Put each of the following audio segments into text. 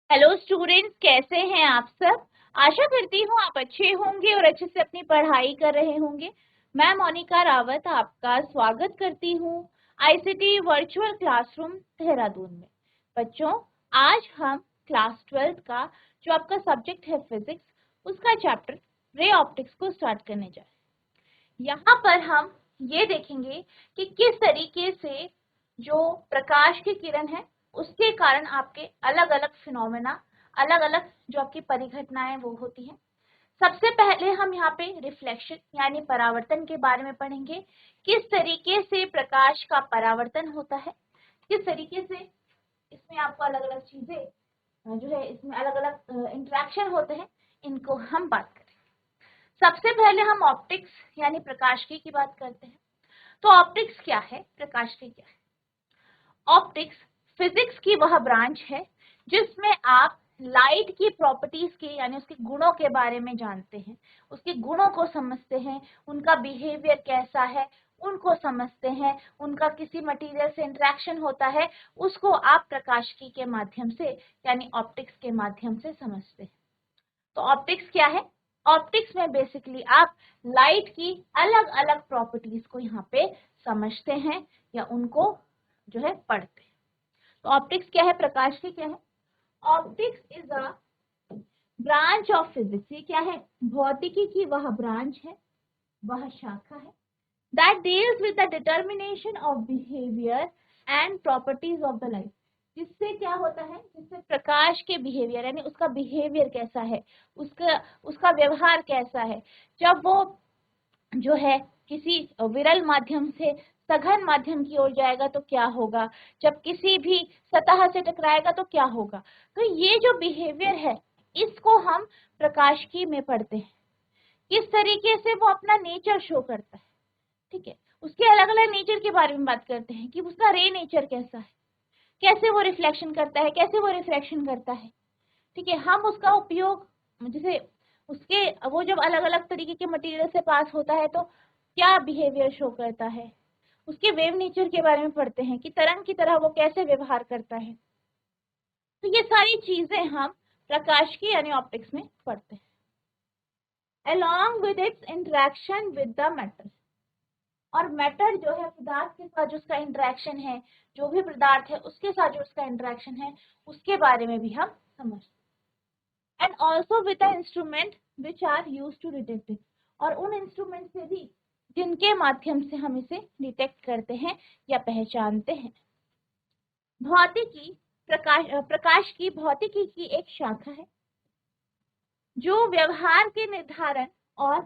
Hello students, कैसे हैं आप सब। आशा करती हूँ आप अच्छे होंगे और अच्छे से अपनी पढ़ाई कर रहे होंगे। मैं मोनिका रावत आपका स्वागत करती हूँ आईसीटी वर्चुअल क्लासरूम देहरादून में। बच्चों, आज हम क्लास 12 का जो आपका सब्जेक्ट है फिजिक्स, उसका चैप्टर रे ऑप्टिक्स को स्टार्ट करने जा रहे हैं। यहाँ पर हम ये देखेंगे कि किस तरीके से जो प्रकाश की किरण है उसके कारण आपके अलग अलग फिनोमेना, अलग अलग जो आपकी परिघटनाएं वो होती हैं। सबसे पहले हम यहाँ पे रिफ्लेक्शन यानी परावर्तन के बारे में पढ़ेंगे। किस तरीके से प्रकाश का परावर्तन होता है, किस तरीके से इसमें आपको अलग अलग चीजें जो है इसमें अलग अलग इंटरेक्शन होते हैं, इनको हम बात करें। सबसे पहले हम ऑप्टिक्स यानी प्रकाशिकी की बात करते हैं। तो ऑप्टिक्स क्या है, प्रकाशिकी क्या है? ऑप्टिक्स फिजिक्स की वह ब्रांच है जिसमें आप लाइट की प्रॉपर्टीज के यानी उसके गुणों के बारे में जानते हैं, उसके गुणों को समझते हैं, उनका बिहेवियर कैसा है उनको समझते हैं, उनका किसी मटेरियल से इंटरेक्शन होता है उसको आप प्रकाशिकी के माध्यम से यानी ऑप्टिक्स के माध्यम से समझते हैं। तो ऑप्टिक्स क्या है? ऑप्टिक्स में बेसिकली आप लाइट की अलग अलग प्रॉपर्टीज को यहाँ पे समझते हैं या उनको जो है पढ़ते हैं। तो ऑप्टिक्स क्या है, प्रकाश की क्या है? Optics is a branch of physics. ये क्या है? भौतिकी की वह ब्रांच है, वह शाखा है that deals with the determination of behaviour and properties of the light. जिससे क्या होता है, जिससे प्रकाश के बिहेवियर यानी उसका बिहेवियर कैसा है, उसका व्यवहार कैसा है, जब वो जो है किसी विरल माध्यम से सघन माध्यम की ओर जाएगा तो क्या होगा, जब किसी भी सतह से टकराएगा तो क्या होगा। तो ये जो बिहेवियर है इसको हम प्रकाशिकी में पढ़ते हैं। किस तरीके से वो अपना नेचर शो करता है, ठीक है, उसके अलग अलग नेचर के बारे में बात करते हैं कि उसका रे नेचर कैसा है, कैसे वो रिफ्लेक्शन करता है, कैसे वो रिफ्रैक्शन करता है, ठीक है। हम उसका उपयोग जैसे उसके वो जब अलग अलग तरीके के मटेरियल से पास होता है तो क्या बिहेवियर शो करता है, उसके वेव नेचर के बारे में पढ़ते हैं कि तरंग की तरह वो कैसे व्यवहार करता है। तो ये सारी चीजें हम प्रकाशिकी यानी ऑप्टिक्स में पढ़ते हैं along with its interaction with the matter। और मैटर जो है पदार्थ के साथ जो उसका इंटरेक्शन है, जो भी पदार्थ है उसके साथ जो उसका इंटरेक्शन है उसके बारे में भी हम समझते हैं। And also with the instrument which are use to detect it. और उन इंस्ट्रूमेंट से भी जिनके माध्यम से हम इसे डिटेक्ट करते हैं या पहचानते हैं। भौतिकी प्रकाश की भौतिकी की एक शाखा है जो व्यवहार के निर्धारण और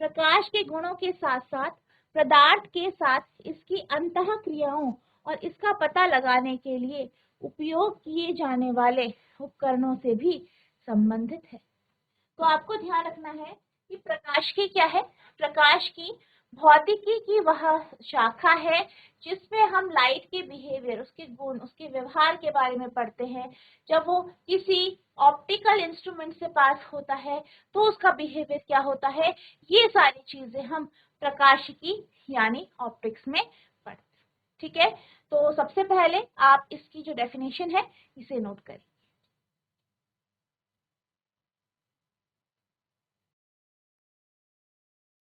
प्रकाश के गुणों के साथ साथ पदार्थ के साथ इसकी अंतः क्रियाओं और इसका पता लगाने के लिए उपयोग किए जाने वाले उपकरणों से भी संबंधित है। तो आपको ध्यान रखना है कि प्रकाश की क्या है, प्रकाश की भौतिकी की वह शाखा है जिसमें हम लाइट के बिहेवियर, उसके गुण, उसके व्यवहार के बारे में पढ़ते हैं। जब वो किसी ऑप्टिकल इंस्ट्रूमेंट से पास होता है तो उसका बिहेवियर क्या होता है, ये सारी चीजें हम प्रकाशिकी यानी ऑप्टिक्स में पढ़ते हैं, ठीक है। तो सबसे पहले आप इसकी जो डेफिनेशन है इसे नोट करें।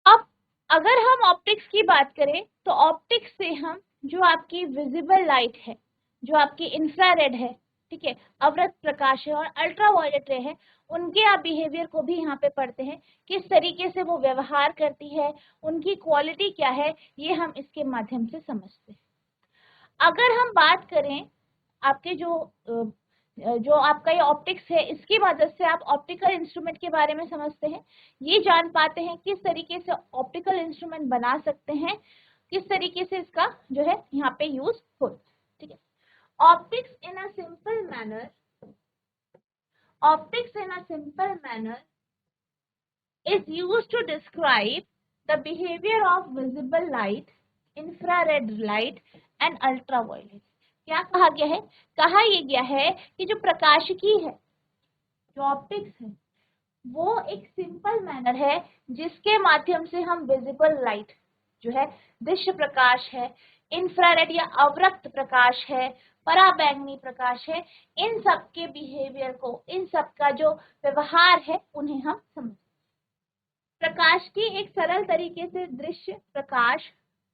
अब अगर हम ऑप्टिक्स की बात करें तो ऑप्टिक्स से हम जो आपकी विजिबल लाइट है, जो आपकी इंफ्रारेड है, ठीक है, अवरक्त प्रकाश है और अल्ट्रावायलेट रे है, उनके आप बिहेवियर को भी यहाँ पे पढ़ते हैं। किस तरीके से वो व्यवहार करती है, उनकी क्वालिटी क्या है, ये हम इसके माध्यम से समझते हैं। अगर हम बात करें आपके जो आपका ये ऑप्टिक्स है, इसकी मदद से आप ऑप्टिकल इंस्ट्रूमेंट के बारे में समझते हैं, ये जान पाते हैं किस तरीके से ऑप्टिकल इंस्ट्रूमेंट बना सकते हैं, किस तरीके से इसका जो है यहाँ पे यूज होता है, ठीक है। Optics in a simple manner, optics in a simple manner is used to describe the behavior of visible light, infrared light and ultraviolet। क्या कहा गया है? कहा यह गया है कि जो प्रकाशिकी है, जो ऑप्टिक्स है, वो एक सिंपल मैनर है जिसके माध्यम से हम विजिबल लाइट जो है, दृश्य प्रकाश है, इंफ्रारेड या अवरक्त प्रकाश है, पराबैंगनी प्रकाश है, इन सब के बिहेवियर को, इन सब का जो व्यवहार है उन्हें हम समझ। प्रकाश की एक सरल तरीके से दृश्य प्रकाश,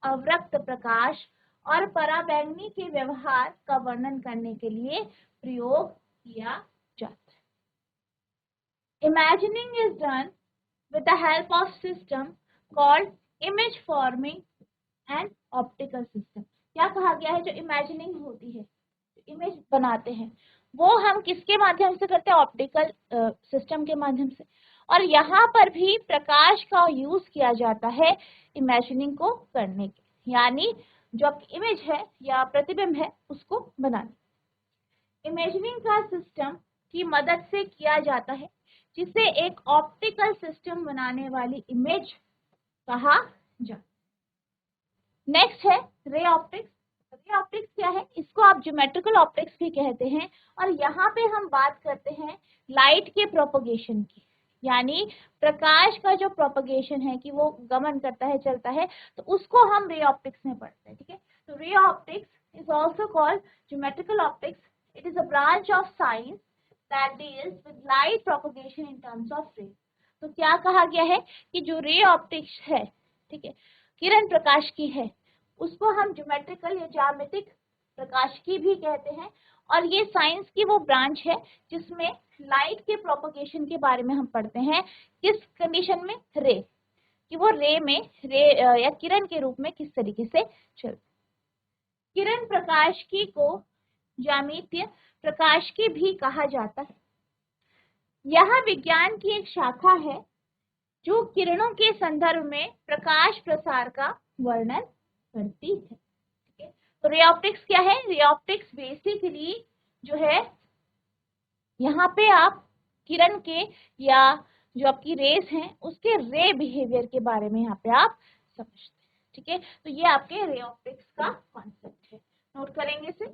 अवरक्त प्रकाश और पराबैंगनी के व्यवहार का वर्णन करने के लिए प्रयोग किया जाता है। Imagining is done with the help of system called image forming and optical system. क्या कहा गया है? जो इमेजिनिंग होती है, इमेज बनाते हैं, वो हम किसके माध्यम से करते हैं? ऑप्टिकल सिस्टम के माध्यम से। और यहाँ पर भी प्रकाश का यूज किया जाता है इमेजिनिंग को करने के, यानी जो इमेज है या प्रतिबिंब है उसको बनाने। इमेजिनिंग का सिस्टम की मदद से किया जाता है, जिसे एक ऑप्टिकल सिस्टम बनाने वाली इमेज कहा जाता है। नेक्स्ट है रे ऑप्टिक्स। रे ऑप्टिक्स क्या है? इसको आप ज्योमेट्रिकल ऑप्टिक्स भी कहते हैं। और यहाँ पे हम बात करते हैं लाइट के प्रोपगेशन की, यानी प्रकाश का जो प्रोपगेशन है कि वो गमन करता है, चलता है, तो उसको हम रे ऑप्टिक्स में पढ़ते हैं। ठीक है, तो ray optics is also called geometrical optics. It is a branch of science that deals with light propagation in terms of रे। तो क्या कहा गया है कि जो रे ऑप्टिक्स है, ठीक है, किरण प्रकाश की है, उसको हम ज्योमेट्रिकल या ज्यामितिक प्रकाश की भी कहते हैं। और ये साइंस की वो ब्रांच है जिसमें लाइट के प्रोपगेशन के बारे में हम पढ़ते हैं। किस कंडीशन में? रे, कि वो रे में, रे या किरण के रूप में किस तरीके से चलते। किरण प्रकाश की को ज्यामितीय प्रकाश की भी कहा जाता है। यह विज्ञान की एक शाखा है जो किरणों के संदर्भ में प्रकाश प्रसार का वर्णन करती है। ठीक है, तो रे ऑप्टिक्स क्या है? रे ऑप्टिक्स बेसिकली जो है, यहाँ पे आप किरण के या जो आपकी रेस हैं उसके रे बिहेवियर के बारे में यहाँ पे आप समझते हैं। ठीक है, तो ये आपके रे ऑप्टिक्स का कॉन्सेप्ट है, नोट करेंगे इसे।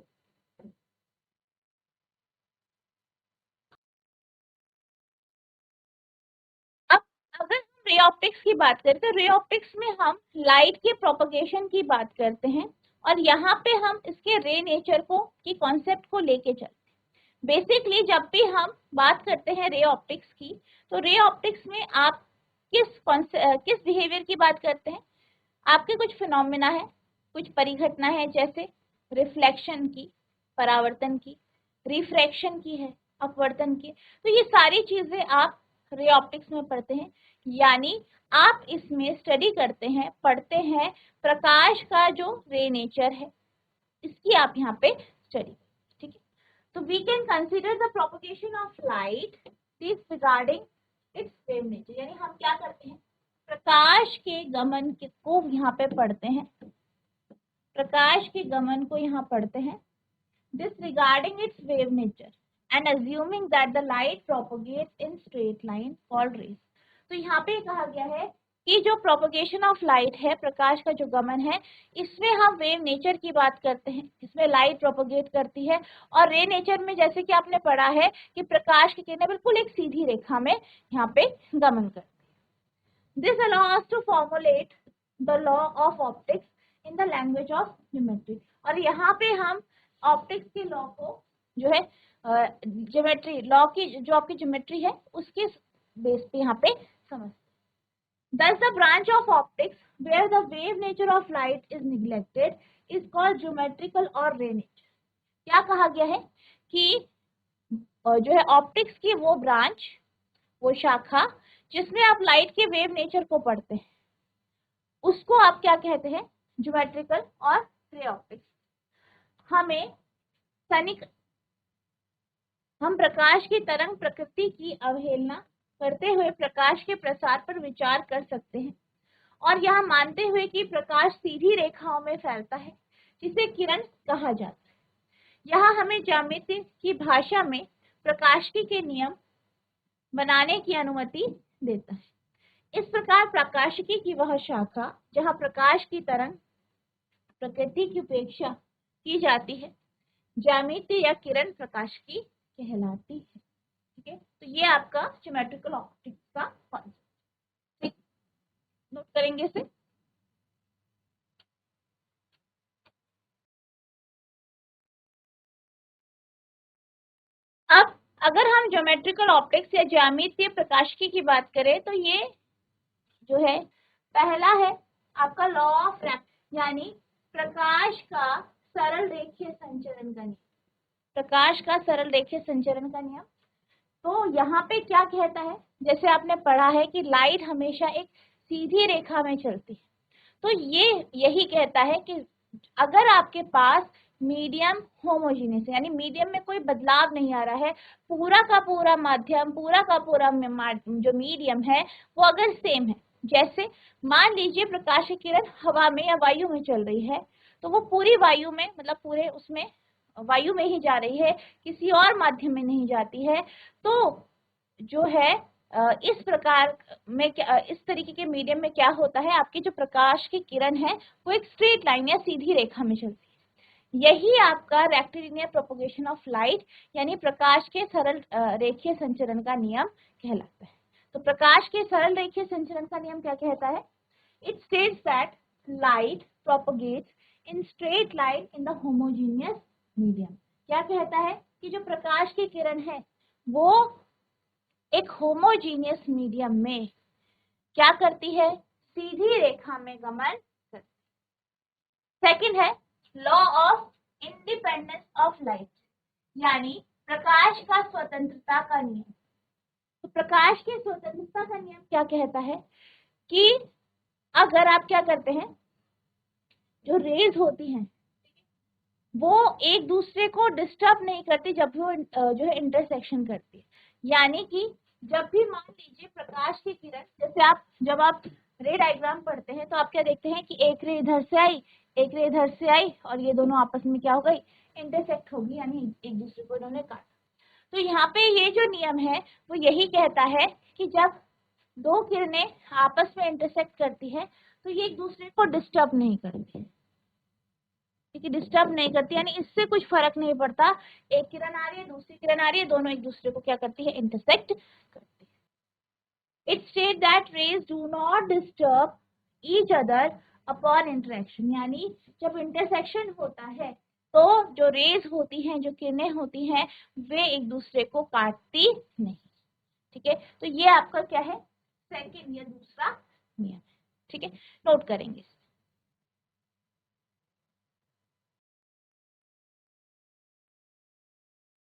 अब अगर हम रे ऑप्टिक्स की बात करें तो रे ऑप्टिक्स में हम लाइट के प्रोपगेशन की बात करते हैं, और यहाँ पे हम इसके रे नेचर को, की कॉन्सेप्ट को लेके चलते हैं। बेसिकली जब भी हम बात करते हैं रे ऑप्टिक्स की, तो रे ऑप्टिक्स में आप किस बिहेवियर की बात करते हैं? आपके कुछ फिनोमिना है, कुछ परिघटना है, जैसे रिफ्लेक्शन की, परावर्तन की, रिफ्रैक्शन की है, अपवर्तन की। तो ये सारी चीजें आप रे ऑप्टिक्स में पढ़ते हैं, यानी आप इसमें स्टडी करते हैं, पढ़ते हैं प्रकाश का जो रे नेचर है, इसकी आप यहाँ पे स्टडी। ठीक है, तो we can consider the propagation of light disregarding its wave nature, यानी हम क्या करते हैं? प्रकाश के गमन को यहाँ पे पढ़ते हैं, प्रकाश के गमन को यहाँ पढ़ते हैं, disregarding its wave nature and assuming that the light propagates in straight line called rays। तो यहाँ पे कहा गया है कि जो प्रोपगेशन ऑफ लाइट है, प्रकाश का जो गमन है, इसमें हम वेव नेचर की बात करते हैं, इसमें लाइट प्रोपगेट करती है। और रे नेचर में जैसे कि आपने पढ़ा है कि प्रकाश की किरणें बिल्कुल एक सीधी रेखा में यहाँ पे गमन करती है। This allows us to formulate the law of optics in the language of geometry। और यहाँ पे हम ऑप्टिक्स के लॉ को जो है ज्योमेट्री लॉ की, जो आपकी ज्योमेट्री है उसके बेस पे यहाँ पे समझते हैं। Thus the branch of optics where the wave nature of light is neglected is called geometrical or ray nature। क्या कहा गया है कि जो है ऑप्टिक्स की वो ब्रांच, वो शाखा जिसमें आप लाइट के वेव नेचर को पढ़ते हैं, उसको आप क्या कहते हैं? ज्योमेट्रिकल और रे ऑप्टिक्स। हमें सैनिक हम प्रकाश की तरंग प्रकृति की अवहेलना करते हुए प्रकाश के प्रसार पर विचार कर सकते हैं, और यह मानते हुए कि प्रकाश सीधी रेखाओं में फैलता है जिसे किरण कहा जाता है। यह हमें ज्यामिति की भाषा में प्रकाशिकी के नियम बनाने की अनुमति देता है। इस प्रकार प्रकाशिकी की वह शाखा जहां प्रकाश की तरंग प्रकृति की उपेक्षा की जाती है, ज्यामिति या किरण प्रकाशिकी कहलाती है। ठीक है, तो ये आपका ज्योमेट्रिकल ऑप्टिक्स का कॉन्सेप्ट, नोट करेंगे इसे। अगर हम ज्योमेट्रिकल ऑप्टिक्स या ज्यामितीय प्रकाशिकी की बात करें तो ये जो है पहला है आपका लॉ ऑफ रैप्ट यानी प्रकाश का सरल रेखीय संचरण का नियम। प्रकाश का सरल रेखीय संचरण का नियम, तो यहाँ पे क्या कहता है, जैसे आपने पढ़ा है कि लाइट हमेशा एक सीधी रेखा में चलती है, तो ये यही कहता है कि अगर आपके पास मीडियम होमोजीनियस यानी मीडियम में कोई बदलाव नहीं आ रहा है, पूरा का पूरा माध्यम, पूरा का पूरा जो मीडियम है वो अगर सेम है, जैसे मान लीजिए प्रकाश की किरण हवा में या वायु में चल रही है, तो वो पूरी वायु में मतलब पूरे उसमें वायु में ही जा रही है, किसी और माध्यम में नहीं जाती है, तो जो है इस प्रकार में इस तरीके के मीडियम में क्या होता है, आपकी जो प्रकाश की किरण है वो एक स्ट्रेट लाइन या सीधी रेखा में चलती है। यही आपका रेक्टिलिनियर प्रोपगेशन ऑफ लाइट यानी प्रकाश के सरल रेखीय संचरण का नियम कहलाता है। तो प्रकाश के सरल रेखीय संचरण का नियम क्या कहता है? It states that light propagates in straight line in the homogeneous medium. क्या कहता है कि जो प्रकाश की किरण है वो एक होमोजीनियस मीडियम में क्या करती है, सीधी रेखा में गमन करती है। सेकंड है law of independence of light यानी प्रकाश का स्वतंत्रता का नियम। तो प्रकाश की स्वतंत्रता का नियम क्या कहता है कि अगर आप क्या करते हैं, जो रेज होती हैं वो एक दूसरे को डिस्टर्ब नहीं करती जब भी वो जो है इंटरसेक्शन करती है, यानी कि जब भी मान लीजिए प्रकाश की किरण, जैसे जब आप रे डायग्राम पढ़ते हैं तो आप क्या देखते हैं कि एक रे इधर से आई, एक रे इधर से आई और ये दोनों आपस में क्या हो गई, इंटरसेक्ट होगी, यानी एक दूसरे को इन्होंने काटा। तो यहाँ पे ये जो नियम है वो यही कहता है कि जब दो किरणें आपस में इंटरसेक्ट करती है तो ये एक दूसरे को डिस्टर्ब नहीं करती, ठीक है, डिस्टर्ब नहीं करती, यानी इससे कुछ फर्क नहीं पड़ता, एक किरण आ रही है दूसरी किरण आ रही है, दोनों एक दूसरे को क्या करती है, इंटरसेक्ट करती है। It state that rays do not disturb each other upon interaction, यानी जब इंटरसेक्शन होता है तो जो रेज होती हैं, जो किरणें होती हैं, वे एक दूसरे को काटती नहीं, ठीक है। तो ये आपका क्या है, सेकंड या दूसरा नियम है, ठीक है, नोट करेंगे।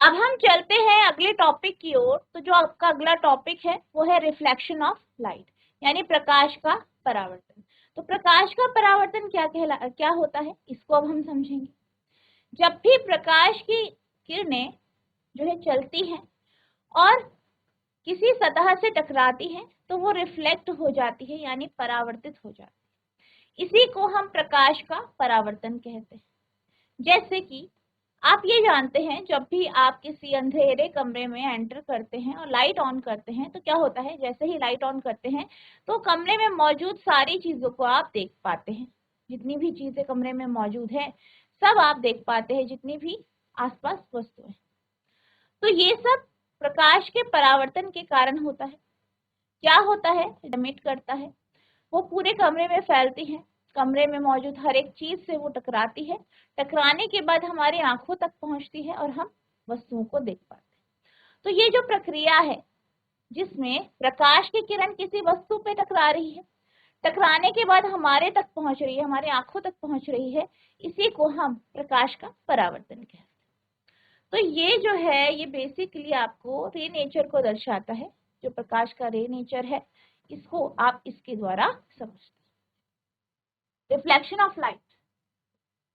अब हम चलते हैं अगले टॉपिक की ओर। तो जो आपका अगला टॉपिक है वो है रिफ्लेक्शन ऑफ लाइट यानी प्रकाश का परावर्तन। तो प्रकाश का परावर्तन क्या होता है, इसको अब हम समझेंगे। जब भी प्रकाश की किरणें जो है चलती हैं और किसी सतह से टकराती हैं तो वो रिफ्लेक्ट हो जाती है यानी परावर्तित हो जाती है, इसी को हम प्रकाश का परावर्तन कहते हैं। जैसे कि आप ये जानते हैं, जब भी आप किसी अंधेरे कमरे में एंटर करते हैं और लाइट ऑन करते हैं तो क्या होता है, जैसे ही लाइट ऑन करते हैं तो कमरे में मौजूद सारी चीजों को आप देख पाते हैं, जितनी भी चीजें कमरे में मौजूद है सब आप देख पाते हैं, जितनी भी आसपास वस्तुएं। तो ये सब प्रकाश के परावर्तन के कारण होता है। क्या होता है, एमिट करता है, वो पूरे कमरे में फैलती है, कमरे में मौजूद हर एक चीज से वो टकराती है, टकराने के बाद हमारी आंखों तक पहुंचती है और हम वस्तुओं को देख पाते हैं। तो ये जो प्रक्रिया है जिसमें प्रकाश की किरण किसी वस्तु पे टकरा रही है, टकराने के बाद हमारे तक पहुंच रही है, हमारी आंखों तक पहुंच रही है, इसी को हम प्रकाश का परावर्तन कहते हैं। तो ये जो है ये बेसिकली आपको रे नेचर को दर्शाता है, जो प्रकाश का रे नेचर है इसको आप इसके द्वारा समझते हैं। Reflection of light,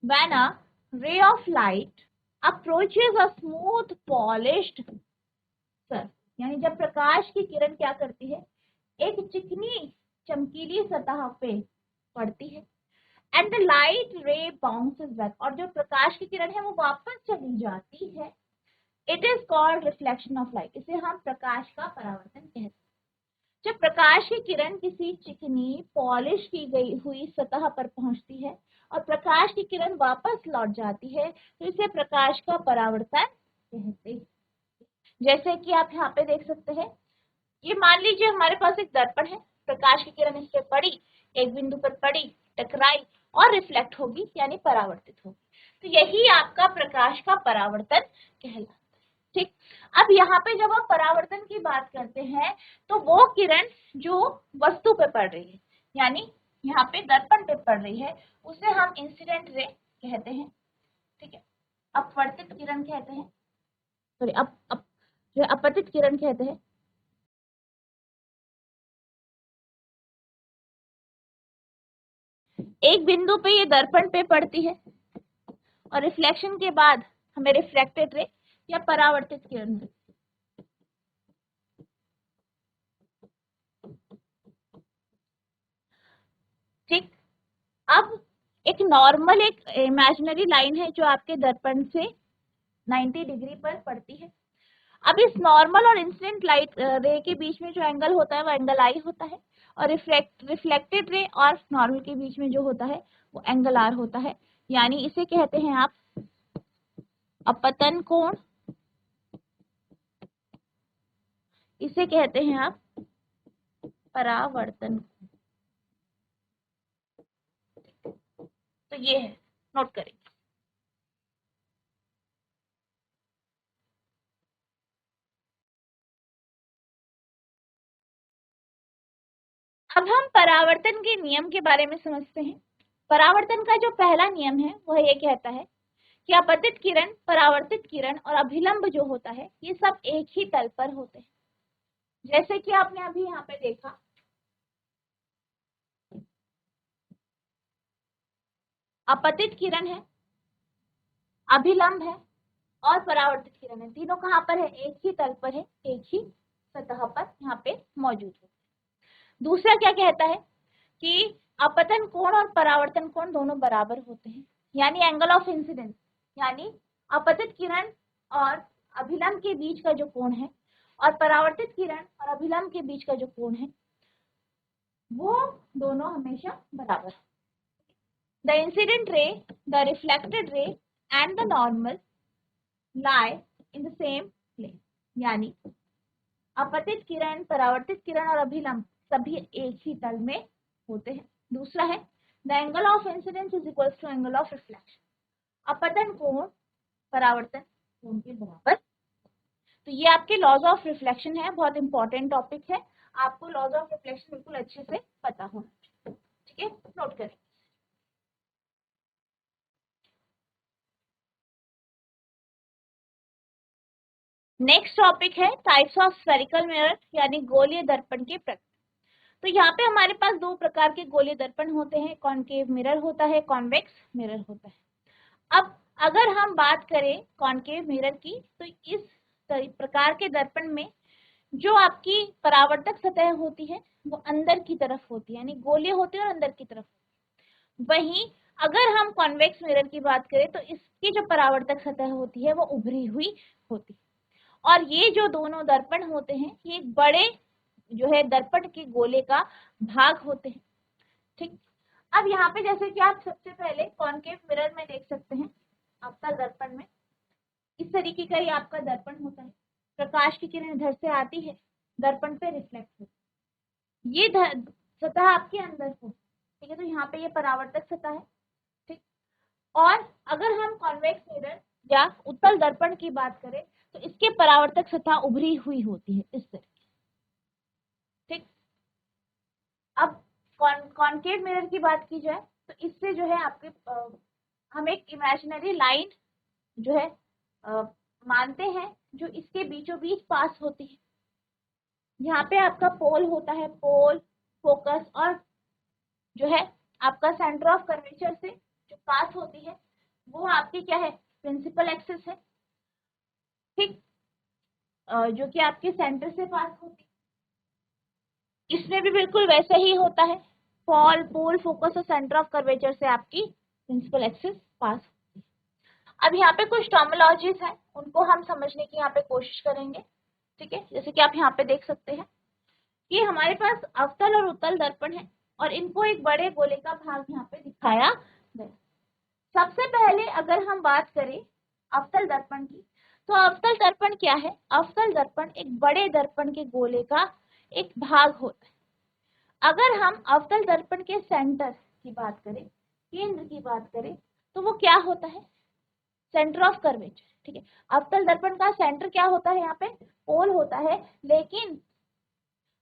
when a ray of light approaches a smooth polished surface, यानी जब प्रकाश की किरण क्या करती है, एक चिकनी चमकीली सतह पे पड़ती है, एंड द लाइट रे बाउंसेस बैक, और जो प्रकाश की किरण है वो वापस चली जाती है, it is called reflection of light, इसे हम प्रकाश का परावर्तन कहते हैं। जब प्रकाश की किरण किसी चिकनी पॉलिश की गई हुई सतह पर पहुंचती है और प्रकाश की किरण वापस लौट जाती है तो इसे प्रकाश का परावर्तन कहते हैं। जैसे कि आप यहाँ पे देख सकते हैं, ये मान लीजिए हमारे पास एक दर्पण है, प्रकाश की किरण इस पे पड़ी, एक बिंदु पर पड़ी, टकराई और रिफ्लेक्ट होगी यानी परावर्तित होगी। तो यही आपका प्रकाश का परावर्तन कहलाता है। ठीक। अब यहाँ पे जब हम परावर्तन की बात करते हैं तो वो किरण जो वस्तु पे पड़ रही है, यानी यहाँ पे दर्पण पे पड़ रही है, उसे हम इंसिडेंट रे कहते हैं। ठीक है, अपवर्तित किरण कहते हैं, सॉरी जो अपतित किरण कहते हैं। एक बिंदु पे ये दर्पण पे पड़ती है और रिफ्लेक्शन के बाद हमें रिफ्लेक्टेड रे या परावर्तित किरण मिलती है। ठीक। अब एक नॉर्मल एक इमेजिनरी लाइन है जो आपके दर्पण से 90 डिग्री पर पड़ती है। अब इस नॉर्मल और इंसिडेंट लाइट रे के बीच में जो एंगल होता है वो एंगल आई होता है, और रिफ्लेक्टेड रे और नॉर्मल के बीच में जो होता है वो एंगल आर होता है, यानी इसे कहते हैं आप अपतन कोण, इसे कहते हैं आप परावर्तन। तो ये है, नोट करें। अब हम परावर्तन के नियम के बारे में समझते हैं। परावर्तन का जो पहला नियम है वह ये कहता है कि अपतित किरण, परावर्तित किरण और अभिलंब जो होता है ये सब एक ही तल पर होते हैं। जैसे कि आपने अभी यहाँ पे देखा, अपतित किरण है, अभिलंब है और परावर्तित किरण है, तीनों कहाँ पर है? एक ही तल पर है, एक ही सतह पर यहाँ पे मौजूद है। दूसरा क्या कहता है कि अपतन कोण और परावर्तन कोण दोनों बराबर होते हैं, यानी एंगल ऑफ इंसिडेंस, यानी अपतित किरण और अभिलंब के बीच का जो कोण है और परावर्तित किरण और अभिलंब के बीच का जो कोण है वो दोनों हमेशा बराबर है। The incident ray, the reflected ray and the normal lie in the same plane, यानी अपतित किरण, परावर्तित किरण और अभिलंब सभी एक ही तल में होते हैं। दूसरा है the angle of incidence is equals to angle of reflection, अपतन कोण परावर्तन कोण के बराबर। तो ये आपके लॉज ऑफ रिफ्लेक्शन है, बहुत इंपॉर्टेंट टॉपिक है, आपको लॉज ऑफ रिफ्लेक्शन बिल्कुल अच्छे से पता होना चाहिए। ठीक है, नोट करें। नेक्स्ट टॉपिक है टाइप्स ऑफ स्फेरिकल मिरर, यानी गोलीय दर्पण के प्रकार। तो यहाँ पे हमारे पास दो प्रकार के गोलीय दर्पण होते हैं, कॉनकेव मिरर होता है, कॉन्वेक्स मिरर होता है। अब अगर हम बात करें कॉनकेव मिरर की, तो इस प्रकार के दर्पण में जो आपकी परावर्तक सतह होती है वो अंदर की तरफ होती है, यानी गोलीय होती है और अंदर की तरफ। वहीं अगर हम कॉन्वेक्स मिरर की बात करें तो इसकी जो परावर्तक सतह होती है वो उभरी हुई होती है। और ये जो दोनों दर्पण होते हैं ये एक बड़े जो है दर्पण के गोले का भाग होते हैं। ठीक। अब यहाँ पे जैसे कि आप सबसे पहले कॉनकेव मिरर में देख सकते हैं, आपका दर्पण में इस तरीके का ही आपका दर्पण होता है, प्रकाश की किरण इधर से आती है, दर्पण पे रिफ्लेक्ट होती है, ये सतह आपके अंदर हो। ठीक है, तो यहाँ पे ये परावर्तक सतह है। ठीक। और अगर हम कॉन्वेक्स मिरर या उत्तल दर्पण की बात करें तो इसके परावर्तक सतह उभरी हुई होती है इस तरह। ठीक। अब कॉनकेव मिरर की बात की जाए तो इससे जो है आपके हम एक इमेजिनरी लाइन जो है मानते हैं जो इसके बीचों बीच पास होती है। यहाँ पे आपका पोल होता है, पोल, फोकस और जो है आपका सेंटर ऑफ कर्वेचर से जो पास होती है वो आपकी क्या है? प्रिंसिपल एक्सिस है। ठीक। जो कि आपके सेंटर से पास होती है। इसमें भी बिल्कुल वैसे ही होता है, पोल, फोकस और सेंटर ऑफ कर्वेचर से आपकी प्रिंसिपल एक्सिस पास होती है। अब यहाँ पे कुछ टर्मिनोलॉजीज हैं, उनको हम समझने की यहाँ पे कोशिश करेंगे। ठीक है, जैसे कि आप यहाँ पे देख सकते हैं कि हमारे पास अवतल और उत्तल दर्पण है और इनको एक बड़े गोले का भाग यहाँ पे दिखाया गया। सबसे पहले अगर हम बात करें अवतल दर्पण की, तो अवतल दर्पण क्या है? अवतल दर्पण एक बड़े दर्पण के गोले का एक भाग होता है। अगर हम अवतल दर्पण के सेंटर की बात करें, केंद्र की बात करें, तो वो क्या होता है? सेंटर ऑफ कर्वेचर, ठीक है। अवतल दर्पण का सेंटर क्या होता है, यहाँ पे पोल होता है, लेकिन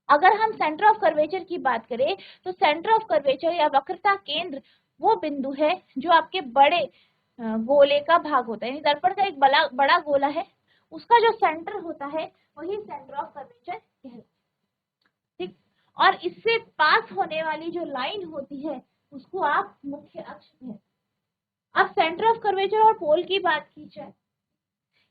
अगर हम सेंटर ऑफ कर्वेचर की बात करें तो सेंटर ऑफ कर्वेचर या वक्रता केंद्र वो बिंदु है जो आपके बड़े गोले का भाग होता है, यानी दर्पण का एक बड़ा गोला है, उसका जो सेंटर होता है वही सेंटर ऑफ कर्वेचर कहलाता है, ठीक। और इससे पास होने वाली जो लाइन होती है उसको आप मुख्य अक्ष कहते हैं। अब सेंटर ऑफ कर्वेचर और पोल की बात की जाए,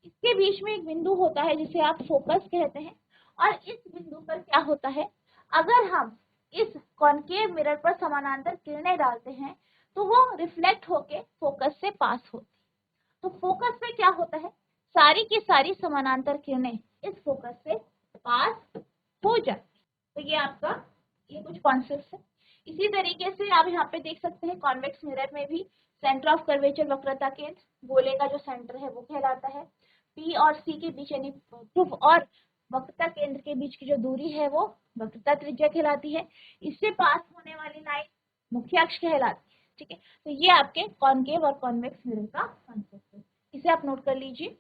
इसके बीच में एक बिंदु होता है जिसे आप फोकस कहते हैं, और इस बिंदु पर क्या होता है, अगर हम इस कॉनकेव मिरर पर समानांतर किरणें डालते हैं तो वो रिफ्लेक्ट होके फोकस से पास होती है। तो फोकस पे क्या होता है, सारी की सारी समानांतर किरणें इस फोकस से पास हो जाती है। तो ये आपका ये कुछ कॉन्सेप्ट है। इसी तरीके से आप यहाँ पे देख सकते हैं कॉन्वेक्स मिरर में भी सेंटर ऑफ कर्वेचर वक्रता केंद्र गोले का जो सेंटर है वो कहलाता है। पी और सी के बीच यानी ध्रुव और वक्रता केंद्र के बीच की जो दूरी है वो वक्रता त्रिज्या कहलाती है। इससे पास होने वाली लाइन मुख्य अक्ष कहलाती है, ठीक है। तो ये आपके कॉनकेव और कॉन्वेक्स मिरर का कॉन्सेप्ट है, इसे आप नोट कर लीजिए।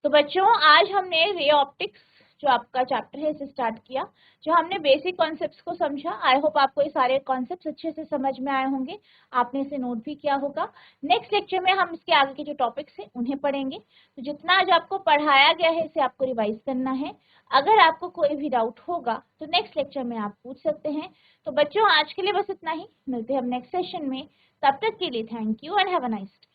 तो बच्चों आज हमने रे ऑप्टिक्स जो आपका चैप्टर है इसे स्टार्ट किया, जो हमने बेसिक कॉन्सेप्ट्स को समझा। आई होप आपको ये सारे कॉन्सेप्ट्स अच्छे से समझ में आए होंगे, आपने इसे नोट भी किया होगा। नेक्स्ट लेक्चर में हम इसके आगे के जो टॉपिक्स हैं उन्हें पढ़ेंगे। तो जितना आज आपको पढ़ाया गया है इसे आपको रिवाइज करना है। अगर आपको कोई भी डाउट होगा तो नेक्स्ट लेक्चर में आप पूछ सकते हैं। तो बच्चों आज के लिए बस इतना ही, मिलते हैं हम नेक्स्ट सेशन में। तब तक के लिए thank you and have a nice day.